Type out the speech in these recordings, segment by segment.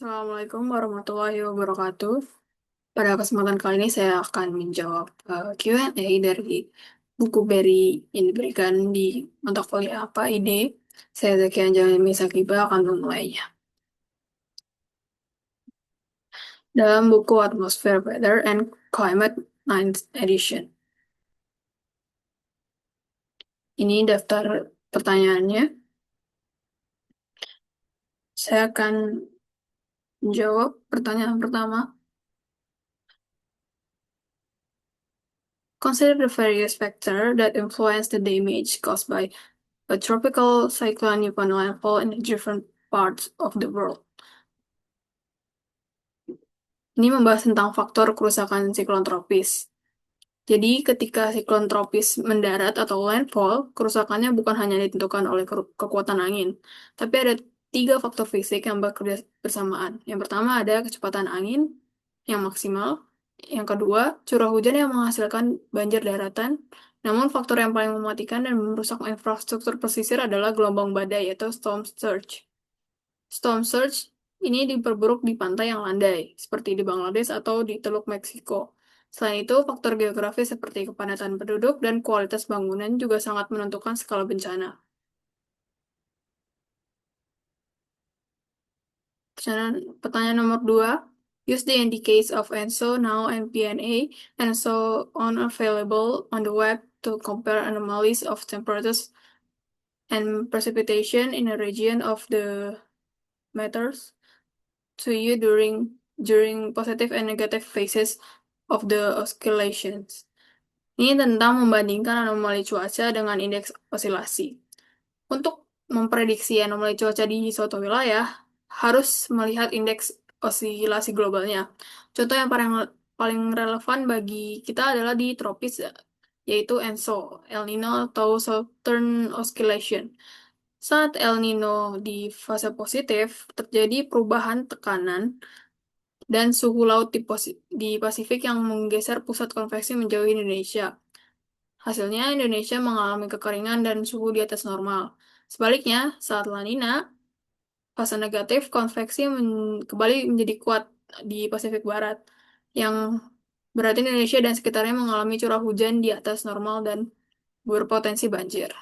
Assalamualaikum warahmatullahi wabarakatuh. Pada kesempatan kali ini saya akan menjawab Q&A dari buku Berry yang diberikan di mata kuliah apa ide. Saya Zaki Anjalimi Sakiba akan memulainya. Dalam buku Atmosphere, Weather, and Climate 9th edition. Ini daftar pertanyaannya. Saya akan menjawab pertanyaan pertama. Consider the various factors that influence the damage caused by a tropical cyclone upon landfall in different parts of the world. Ini membahas tentang faktor kerusakan siklon tropis. Jadi, ketika siklon tropis mendarat atau landfall, kerusakannya bukan hanya ditentukan oleh kekuatan angin, tapi ada tiga faktor fisik yang bekerja bersamaan. Yang pertama ada kecepatan angin yang maksimal. Yang kedua, curah hujan yang menghasilkan banjir daratan. Namun, faktor yang paling mematikan dan merusak infrastruktur pesisir adalah gelombang badai, yaitu storm surge. Storm surge ini diperburuk di pantai yang landai, seperti di Bangladesh atau di Teluk Meksiko. Selain itu, faktor geografis seperti kepadatan penduduk dan kualitas bangunan juga sangat menentukan skala bencana. Pertanyaan nomor 2. Use the indicators of ENSO now and PNA and so on available on the web to compare anomalies of temperatures and precipitation in a region of the matters to you during positive and negative phases of the oscillations. Ini tentang membandingkan anomali cuaca dengan indeks osilasi. Untuk memprediksi anomali cuaca di suatu wilayah, harus melihat indeks osilasi globalnya. Contoh yang paling relevan bagi kita adalah di tropis, yaitu ENSO, El Nino atau Southern Oscillation. Saat El Nino di fase positif, terjadi perubahan tekanan dan suhu laut di Pasifik yang menggeser pusat konveksi menjauhi Indonesia. Hasilnya, Indonesia mengalami kekeringan dan suhu di atas normal. Sebaliknya, saat La Nina, fase negatif konveksi kembali menjadi kuat di Pasifik Barat, yang berarti Indonesia dan sekitarnya mengalami curah hujan di atas normal dan berpotensi banjir.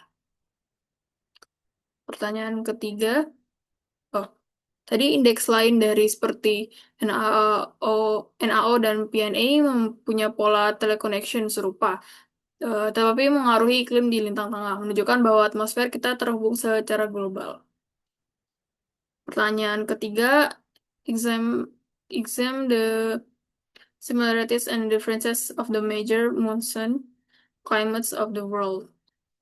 Pertanyaan ketiga, oh, tadi indeks lain dari seperti NAO dan PNA mempunyai pola teleconnection serupa, tetapi mengaruhi iklim di lintang tengah, menunjukkan bahwa atmosfer kita terhubung secara global. Pertanyaan ketiga, exam the similarities and differences of the major monsoon climates of the world.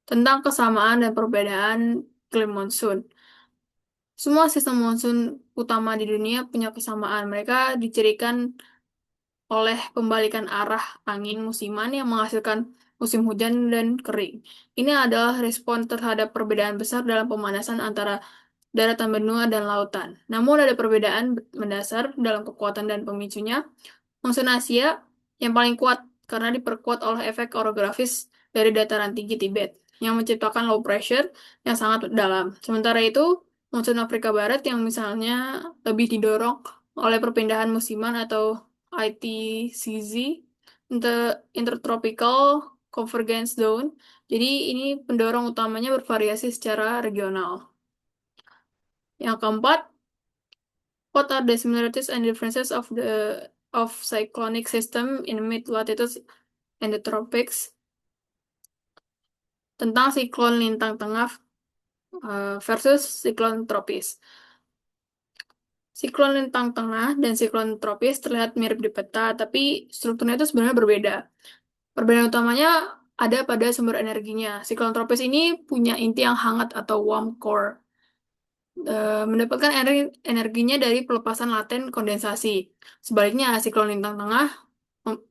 Tentang kesamaan dan perbedaan iklim monsoon. Semua sistem monsoon utama di dunia punya kesamaan. Mereka dicirikan oleh pembalikan arah angin musiman yang menghasilkan musim hujan dan kering. Ini adalah respon terhadap perbedaan besar dalam pemanasan antara daratan benua dan lautan. Namun ada perbedaan mendasar dalam kekuatan dan pemicunya. Monsoon Asia yang paling kuat karena diperkuat oleh efek orografis dari dataran tinggi Tibet yang menciptakan low pressure yang sangat dalam. Sementara itu, monsoon Afrika Barat yang misalnya lebih didorong oleh perpindahan musiman atau ITCZ, Intertropical Convergence Zone. Jadi ini pendorong utamanya bervariasi secara regional. Yang keempat, what are the similarities and differences of cyclonic system in mid latitudes and the tropics? Tentang siklon lintang tengah versus siklon tropis. Siklon lintang tengah dan siklon tropis terlihat mirip di peta, tapi strukturnya itu sebenarnya berbeda. Perbedaan utamanya ada pada sumber energinya. Siklon tropis ini punya inti yang hangat atau warm core. Mendapatkan energinya dari pelepasan laten kondensasi. Sebaliknya, siklon lintang tengah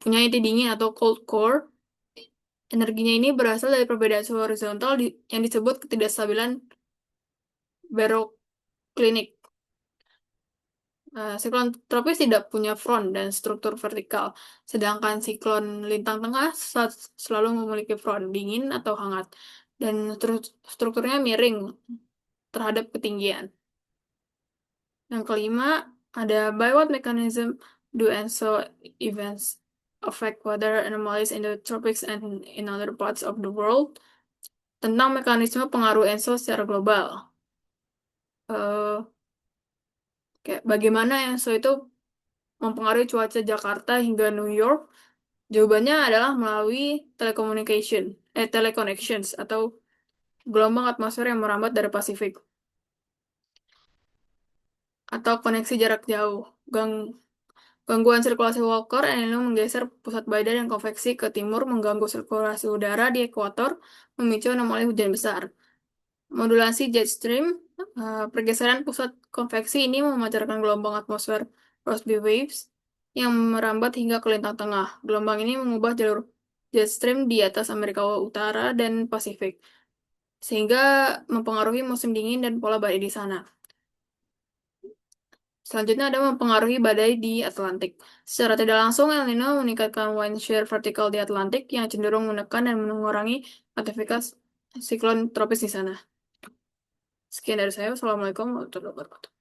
punya inti dingin atau cold core. Energinya ini berasal dari perbedaan suhu horizontal yang disebut ketidakstabilan baroclinic. Siklon tropis tidak punya front dan struktur vertikal, sedangkan siklon lintang tengah selalu memiliki front dingin atau hangat, dan strukturnya miring terhadap ketinggian. Yang kelima, Ada by what mechanism do ENSO events affect weather anomalies in the tropics and in other parts of the world? Tentang mekanisme pengaruh ENSO secara global. Eh, Kayak bagaimana ENSO itu mempengaruhi cuaca Jakarta hingga New York? Jawabannya adalah melalui teleconnections atau gelombang atmosfer yang merambat dari Pasifik atau koneksi jarak jauh. Gangguan sirkulasi Walker El Nino menggeser pusat badai dan konveksi ke timur, mengganggu sirkulasi udara di ekuator, memicu anomali hujan besar. Modulasi jet stream, pergeseran pusat konveksi ini memancarkan gelombang atmosfer Rossby waves yang merambat hingga ke lintang tengah. Gelombang ini mengubah jalur jet stream di atas Amerika Utara dan Pasifik, sehingga mempengaruhi musim dingin dan pola badai di sana. Selanjutnya ada mempengaruhi badai di Atlantik. Secara tidak langsung, El Nino meningkatkan wind shear vertikal di Atlantik yang cenderung menekan dan mengurangi aktivitas siklon tropis di sana. Sekian dari saya. Wassalamualaikum warahmatullahi wabarakatuh.